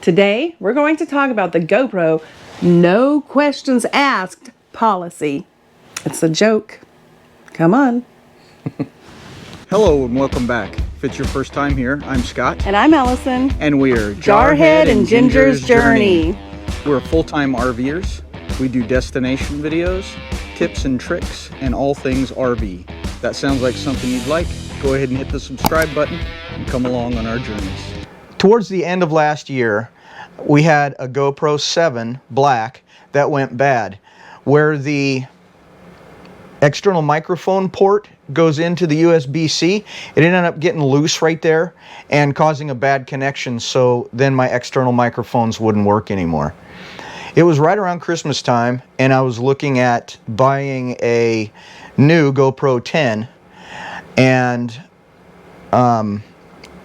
Today, we're going to talk about the GoPro no questions asked policy. It's a joke. Come on. Hello and welcome back. If it's your first time here, I'm Scott. And I'm Allison. And we are Jarhead and Ginger's Journey. We're full-time RVers. We do destination videos, tips and tricks, and all things RV. That sounds like something you'd like? Go ahead and hit the subscribe button and come along on our journeys. Towards the end of last year, we had a GoPro 7 Black that went bad, where the external microphone port goes into the USB-C. It ended up getting loose right there and causing a bad connection, so then my external microphones wouldn't work anymore. It was right around Christmas time, and I was looking at buying a new GoPro 10, and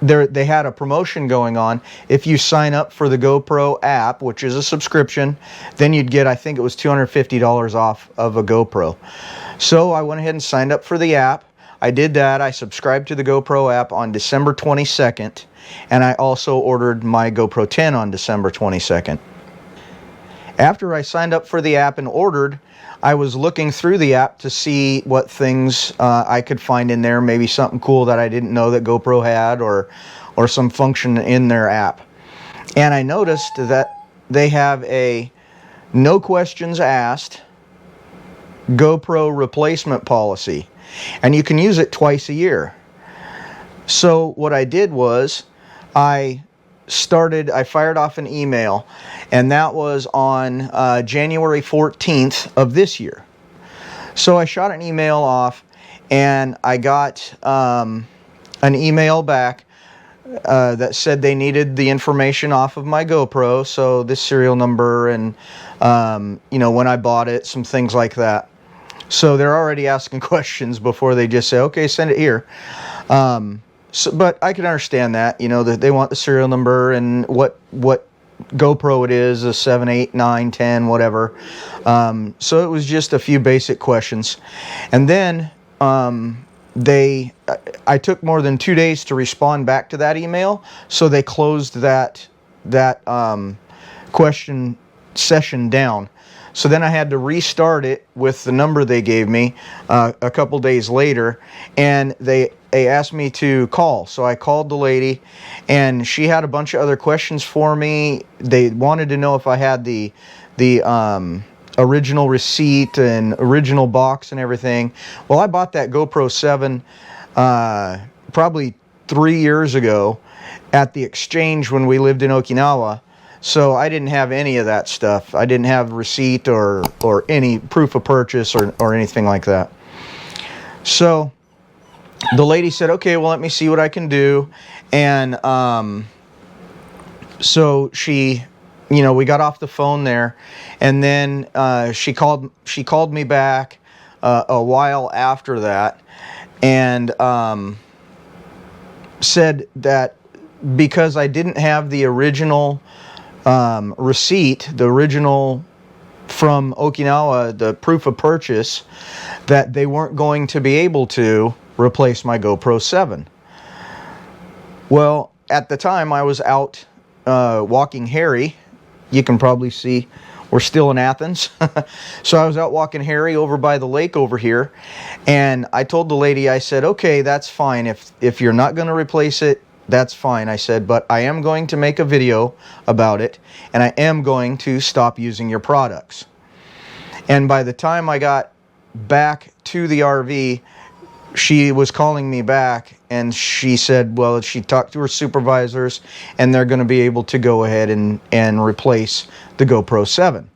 they had a promotion going on. If you sign up for the GoPro app, which is a subscription, then you'd get, I think it was $250 off of a GoPro. So I went ahead and signed up for the app. I did that. I subscribed to the GoPro app on December 22nd, and I also ordered my GoPro 10 on December 22nd. After I signed up for the app and ordered, I was looking through the app to see what things I could find in there, maybe something cool that I didn't know that GoPro had, or some function in their app. And I noticed that they have a no questions asked GoPro replacement policy, and you can use it twice a year. So what I did was I fired off an email, and that was on January 14th of this year. So I shot an email off, and I got an email back that said they needed the information off of my GoPro, so this serial number and you know, when I bought it, some things like that. So they're already asking questions before they just say, okay, send it here. But I can understand that, you know, that they want the serial number and what GoPro it is, a 7, 8, 9, 10, whatever. So it was just a few basic questions. And then I took more than 2 days to respond back to that email, so they closed that question session down. So then I had to restart it with the number they gave me a couple days later, and they asked me to call. So I called the lady, and she had a bunch of other questions for me. They wanted to know if I had the original receipt and original box and everything. Well, I bought that GoPro 7 probably 3 years ago at the exchange when we lived in Okinawa. So I didn't have any of that stuff. I didn't have receipt or any proof of purchase or anything like that. So the lady said, okay, well, let me see what I can do. And so she, you know, we got off the phone there, and then she called me back a while after that, and said that because I didn't have the original receipt, the original from Okinawa, the proof of purchase, that they weren't going to be able to replace my GoPro 7. Well, at the time I was out walking Harry. You can probably see we're still in Athens. So I was out walking Harry over by the lake over here, and I told the lady, I said, okay, that's fine. If you're not going to replace it, that's fine. I said, but I am going to make a video about it, and I am going to stop using your products. And by the time I got back to the RV, she was calling me back, and she said, well, she talked to her supervisors, and they're going to be able to go ahead and replace the GoPro 7.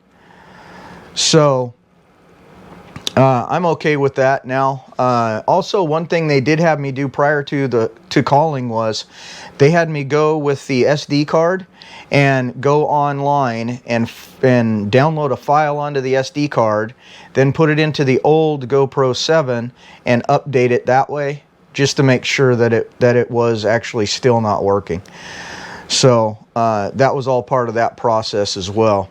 So I'm okay with that now. Also, one thing they did have me do prior to calling was they had me go with the SD card and go online and download a file onto the SD card, then put it into the old GoPro 7 and update it that way, just to make sure that it was actually still not working. So that was all part of that process as well.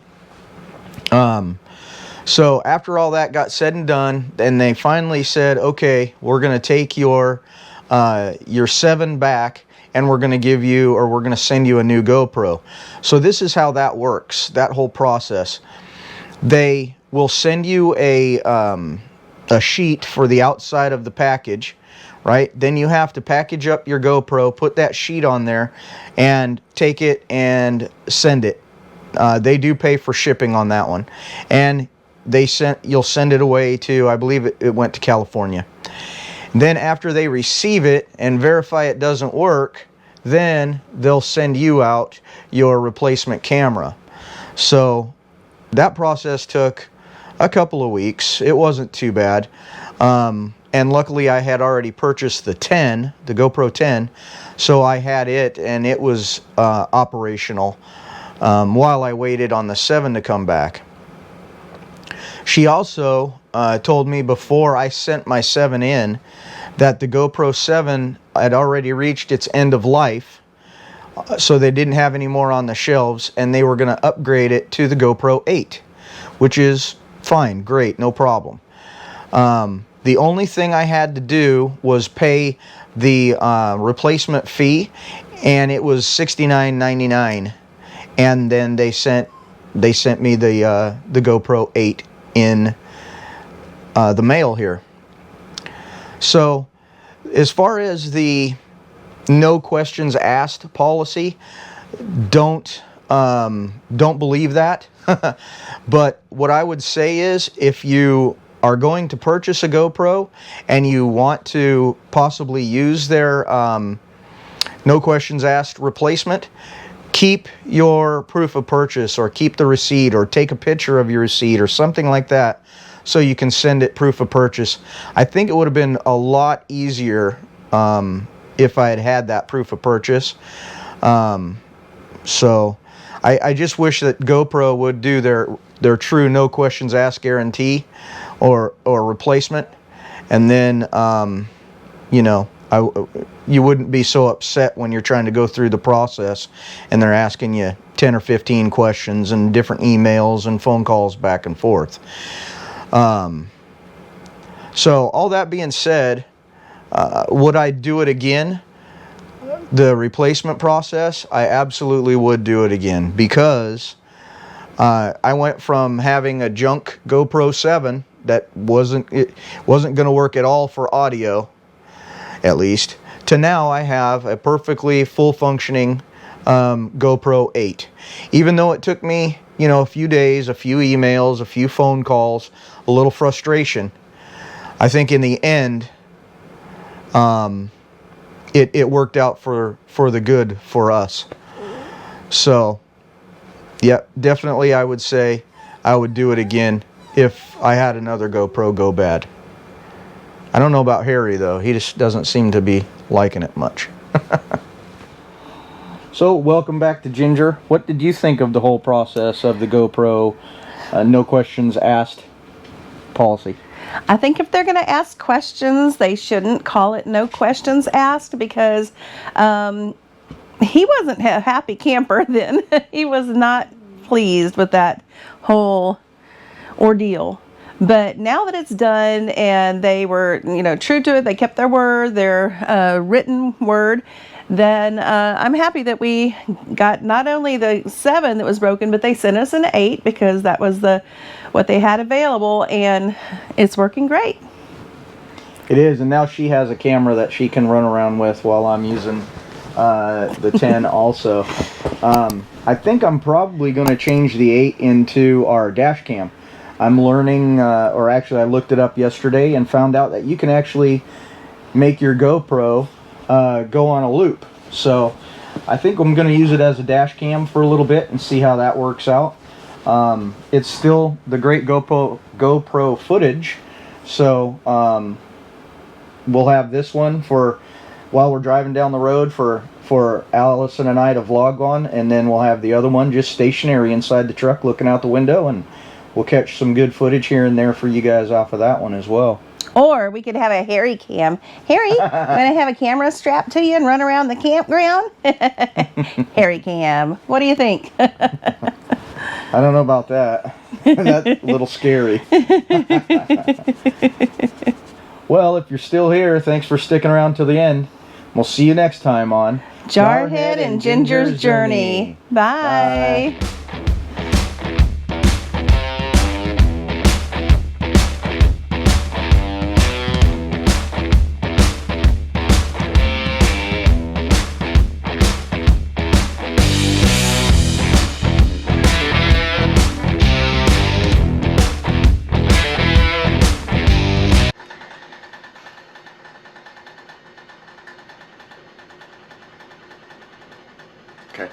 So after all that got said and done, then they finally said, okay, we're going to take your 7 back and we're going to give you, or we're going to send you a new GoPro. So this is how that works, that whole process. They will send you a sheet for the outside of the package, right? Then you have to package up your GoPro, put that sheet on there, and take it and send it. They do pay for shipping on that one, and you'll send it away to, I believe it went to California. Then after they receive it and verify it doesn't work, then they'll send you out your replacement camera. So that process took a couple of weeks. It wasn't too bad. And luckily I had already purchased the GoPro 10, so I had it, and it was operational while I waited on the 7 to come back. She also told me before I sent my 7 in that the GoPro 7 had already reached its end of life, so they didn't have any more on the shelves, and they were going to upgrade it to the GoPro 8, which is fine, great, no problem. The only thing I had to do was pay the replacement fee, and it was $69.99, and then they sent me the GoPro 8 in the mail here. So as far as the no questions asked policy, don't believe that. But what I would say is, if you are going to purchase a GoPro and you want to possibly use their no questions asked replacement, keep your proof of purchase, or keep the receipt, or take a picture of your receipt or something like that, so you can send it proof of purchase. I think it would have been a lot easier if I had that proof of purchase. So I just wish that GoPro would do their true no questions asked guarantee or replacement, and then you know, you wouldn't be so upset when you're trying to go through the process and they're asking you 10 or 15 questions and different emails and phone calls back and forth. So all that being said, would I do it again? The replacement process, I absolutely would do it again, because I went from having a junk GoPro 7 that wasn't going to work at all for audio, at least, to now I have a perfectly full functioning GoPro 8. Even though it took me, you know, a few days, a few emails, a few phone calls, a little frustration, I think in the end it worked out for the good for us. So yeah, definitely I would say I would do it again if I had another GoPro go bad. I don't know about Harry though. He just doesn't seem to be liking it much. So welcome back to Ginger. What did you think of the whole process of the GoPro no questions asked policy? I think if they're going to ask questions, they shouldn't call it no questions asked, because he wasn't a happy camper then. He was not pleased with that whole ordeal. But now that it's done and they were, you know, true to it, they kept their word, their written word, then I'm happy that we got not only the 7 that was broken, but they sent us an 8, because that was what they had available, and it's working great. It is, and now she has a camera that she can run around with while I'm using the 10 also. I think I'm probably going to change the 8 into our dash cam. I'm learning, or actually I looked it up yesterday and found out that you can actually make your GoPro go on a loop. So I think I'm going to use it as a dash cam for a little bit and see how that works out. It's still the great GoPro footage, so we'll have this one for while we're driving down the road for Allison and I to vlog on, and then we'll have the other one just stationary inside the truck looking out the window, and we'll catch some good footage here and there for you guys off of that one as well. Or we could have a Harry cam. Harry, want to have a camera strapped to you and run around the campground? Harry cam. What do you think? I don't know about that. That's a little scary. Well, if you're still here, thanks for sticking around till the end. We'll see you next time on Jarhead and Ginger's Journey. Bye. Okay.